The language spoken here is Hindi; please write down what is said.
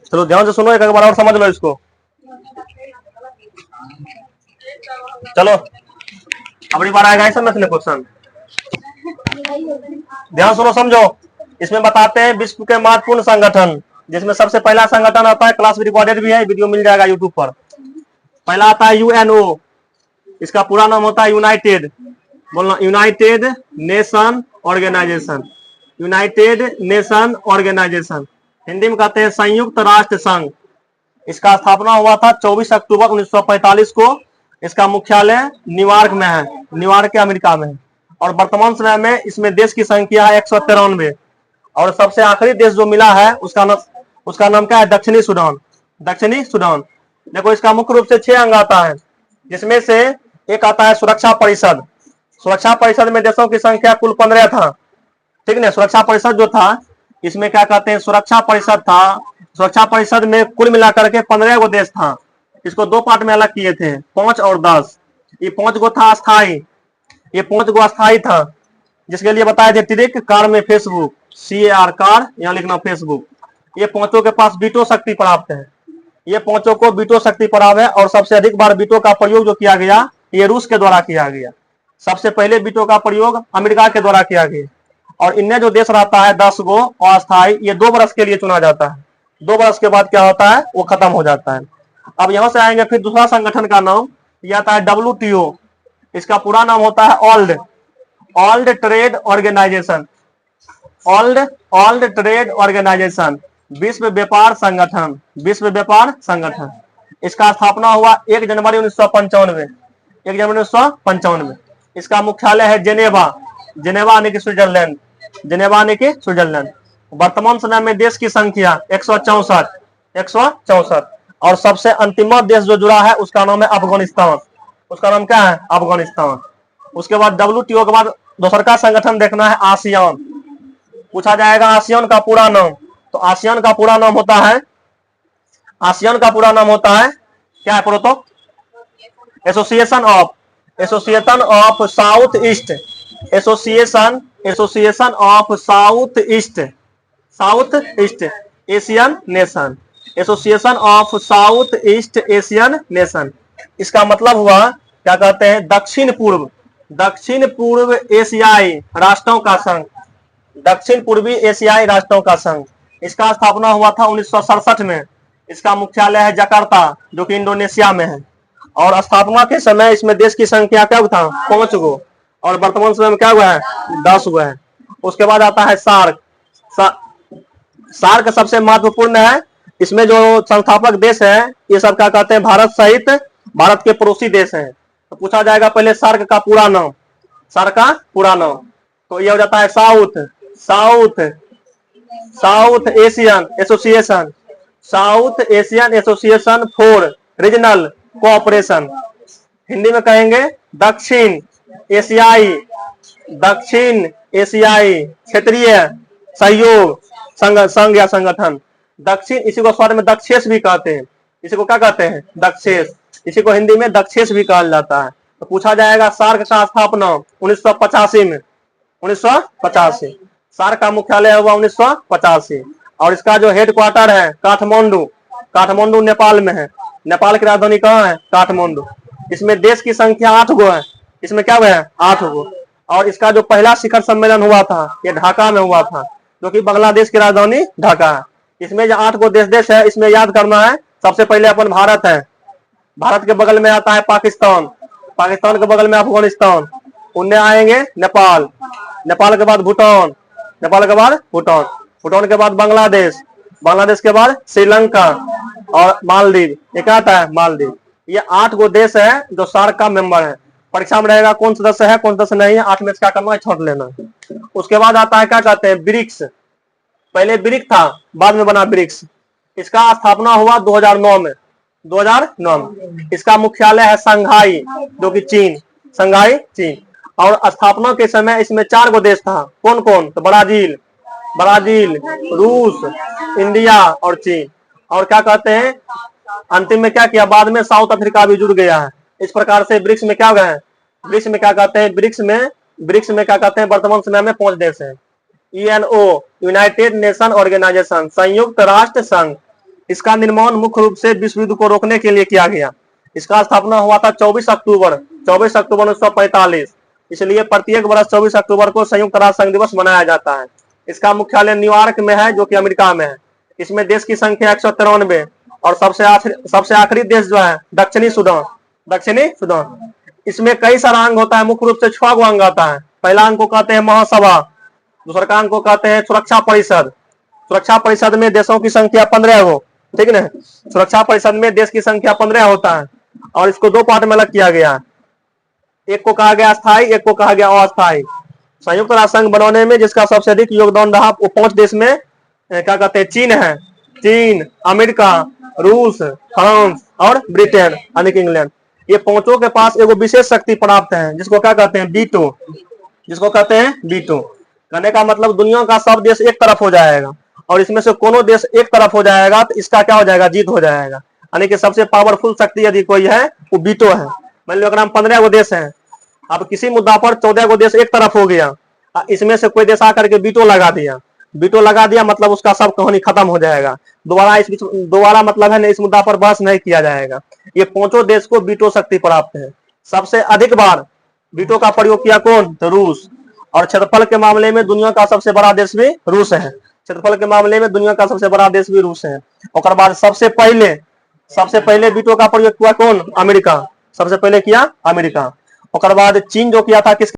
चलो ध्यान से सुनो, एक बार और समझ लो इसको। चलो अगली बार आएगा ऐसा मैथ में क्वेश्चन, ध्यान सुनो समझो। इसमें बताते हैं विश्व के महत्वपूर्ण संगठन, जिसमें सबसे पहला संगठन आता है, क्लास भी रिकॉर्डेड भी है, वीडियो मिल जाएगा यूट्यूब पर। पहला आता है यूएनओ, इसका पूरा नाम होता है यूनाइटेड, बोलना United Nation Organization, United Nation Organization, Hindi में कहते हैं संयुक्त राष्ट्र संघ। इसका स्थापना हुआ था 24 अक्टूबर 1945 को। इसका मुख्यालय न्यूयॉर्क में है, न्यूयॉर्क के अमेरिका में है। और वर्तमान समय में इसमें देश की संख्या है 193। और सबसे आखिरी देश जो मिला है उसका नाम क्या है? दक्षिणी सूडान, दक्षिणी सूडान। देखो इसका मुख्य रूप से 6 अंग आता है, जिसमें से एक आता है सुरक्षा परिषद। सुरक्षा परिषद में देशों की संख्या कुल 15 था, ठीक है। सुरक्षा परिषद जो था, इसमें क्या कहते हैं, सुरक्षा परिषद था। सुरक्षा परिषद में कुल मिलाकर के 15 गो देश था। इसको 2 पार्ट में अलग किए थे, 5 और 10। ये 5 गो था अस्थाई, ये 5 गो अस्थाई था, जिसके लिए बताए थे ट्रिक कार में फेसबुक, CAR कार, यहाँ लिखना फेसबुक। ये 5 के पास वीटो शक्ति प्राप्त है, ये 5 को वीटो शक्ति प्राप्त है। और सबसे अधिक बार वीटो का प्रयोग जो किया गया, ये रूस के द्वारा किया गया। सबसे पहले वीटो का प्रयोग अमेरिका के द्वारा किया गया। और इनमें जो देश रहता है 10 गो अस्थाई, ये 2 वर्ष के लिए चुना जाता है। 2 वर्ष के बाद क्या होता है, वो खत्म हो जाता है। अब यहां से आएंगे फिर दूसरा संगठन का नाम, यह आता है WTO। इसका पूरा नाम होता है World Trade Organization, World Trade Organization, विश्व व्यापार संगठन, विश्व व्यापार संगठन। इसका स्थापना हुआ 1 जनवरी 1995, 1 जनवरी 1995। इसका मुख्यालय है जेनेवा, जेनेवा यानी कि स्विट्जरलैंड, जेनेवा यानी कि स्विट्जरलैंड। वर्तमान समय में देश की संख्या 164। और सबसे अंतिम देश जो जुड़ा है उसका नाम है अफगानिस्तान, उसका नाम क्या है, अफगानिस्तान। उसके बाद WTO के बाद दूसरा का संगठन देखना है आसियान। पूछा जाएगा आसियान का पूरा नाम, तो आसियान का पूरा नाम होता है, आसियान का पूरा नाम होता है क्या है, पढ़ो तो, association of south east, association of south east Asian nation, association of south east Asian nation. इसका मतलब हुआ क्या कहते हैं, दक्षिण पूर्व एशियाई राष्ट्रों का संघ, दक्षिण पूर्वी एशियाई राष्ट्रों का संघ। इसका स्थापना हुआ था 1967 में। इसका मुख्यालय है जकार्ता, जो कि इंडोनेशिया में है। और स्थापना के समय इसमें देश की संख्या क्या था, 5 गो। और वर्तमान समय में क्या हुआ है, 10 गो है। उसके बाद आता है सार्क। सार्क सबसे महत्वपूर्ण है। इसमें जो संस्थापक देश है, ये सब क्या कहते हैं, भारत सहित भारत के पड़ोसी देश हैं। तो पूछा जाएगा पहले सार्क का पूरा नाम, सार्क का पूरा नाम, तो ये हो जाता है south Asian association for regional cooperation. Hindi में कहेंगे दक्षिण एशियाई क्षेत्रीय सहयोग संघ या संगठन। दक्षिण, इसी को शॉर्ट में दक्षेश भी कहते हैं। इसी को क्या कहते हैं, दक्षेश। इसी को हिंदी में दक्षेश भी कहा जाता है। तो पूछा जाएगा सार्क का स्थापना 1985 में, 1985। सार्क का मुख्यालय हुआ 1985। और इसका जो हेडक्वार्टर है काठमांडू नेपाल में है। नेपाल की राजधानी कहाँ है, काठमांडू। इसमें देश की संख्या 8 गो है, इसमें क्या हुआ है, 8 गो। और इसका जो पहला शिखर सम्मेलन हुआ था, ये ढाका में हुआ था, जो कि बांग्लादेश की राजधानी ढाका है। इसमें जो 8 गो देश है, इसमें याद करना है, सबसे पहले अपन भारत है, भारत के बगल में आता है पाकिस्तान, पाकिस्तान के बगल में अफगानिस्तान, उनमें आएंगे नेपाल, नेपाल के बाद भूटान, नेपाल के बाद भूटान, भूटान के बाद बांग्लादेश, बांग्लादेश के बाद श्रीलंका और मालदीव। ये क्या आता है, मालदीव। ये 8 गो देश है जो सार्क का मेंबर है। परीक्षा में रहेगा कौन सदस्य है कौन सदस्य नहीं है, 8 में से क्या करना है, छोड़ लेना। उसके बाद आता है क्या कहते हैं, ब्रिक्स। पहले ब्रिक्स था, बाद में बना ब्रिक्स। इसका स्थापना हुआ 2009 में, 2009 में। इसका मुख्यालय है शंघाई, जो कि चीन, शंघाई चीन। और स्थापना के समय इसमें 4 गो देश था, कौन कौन, तो ब्राजील, रूस, इंडिया और चीन। और क्या कहते हैं, अंतिम में क्या किया, बाद में साउथ अफ्रीका भी जुड़ गया है। इस प्रकार से ब्रिक्स में क्या गए, ब्रिक्स में क्या कहते हैं, ब्रिक्स में ब्रिक्स में क्या कहते हैं, वर्तमान समय में 5 देश हैं। यूएनओ, यूनाइटेड नेशन ऑर्गेनाइजेशन, संयुक्त राष्ट्र संघ, इसका निर्माण मुख्य रूप से विश्व युद्ध को रोकने के लिए किया गया। इसका स्थापना हुआ था 24 अक्टूबर 1945। इसलिए प्रत्येक वर्ष 24 अक्टूबर को संयुक्त राष्ट्र संघ दिवस मनाया जाता है। इसका मुख्यालय न्यूयॉर्क में है, जो कि अमेरिका में है। इसमें देश की संख्या 193 और सबसे आखिरी देश जो है दक्षिणी सूडान। इसमें कई सारा अंग होता है, मुख्य रूप से 6 गो अंग आता है। पहला अंग को कहते हैं महासभा, दूसरा का अंग को कहते हैं सुरक्षा परिषद। सुरक्षा परिषद में देशों की संख्या 15 हो, ठीक है ना। सुरक्षा परिषद में देश की संख्या 15 होता है और इसको 2 पार्ट में अलग किया गया है। एक को कहा गया स्थायी, एक को कहा गया अस्थायी। संयुक्त राष्ट्र संघ बनाने में जिसका सबसे अधिक योगदान रहा वो 5 देश में क्या कहते हैं, चीन है। चीन, अमेरिका, रूस, फ्रांस और ब्रिटेन यानी कि इंग्लैंड। ये पांचों के पास एगो विशेष शक्ति प्राप्त है, जिसको क्या कहते हैं, वीटो। जिसको कहते हैं वीटो। कहने का मतलब दुनिया का सब देश एक तरफ हो जाएगा और इसमें से कोनो देश एक तरफ हो जाएगा तो इसका क्या हो जाएगा, जीत हो जाएगा। यानी कि सबसे पावरफुल शक्ति यदि कोई है वो वीटो है। मान लो अगर 15 गो देश हैं, अब किसी मुद्दा पर 14 गो देश एक तरफ हो गया, इसमें से कोई देश आकर के वीटो लगा दिया, मतलब उसका सब कहानी खत्म हो जाएगा। दोबारा मतलब है ना, इस मुद्दा पर बहस नहीं किया जाएगा। ये पांचों देश को वीटो शक्ति प्राप्त है। सबसे अधिक बार वीटो का प्रयोग किया कौन, तो रूस। और क्षेत्रफल के मामले में दुनिया का सबसे बड़ा देश भी रूस है। क्षेत्रफल के मामले में दुनिया का सबसे बड़ा देश भी रूस है। और बाद सबसे पहले वीटो का प्रयोग किया कौन, अमेरिका। सबसे पहले किया अमेरिका। और बाद चीन जो किया था किस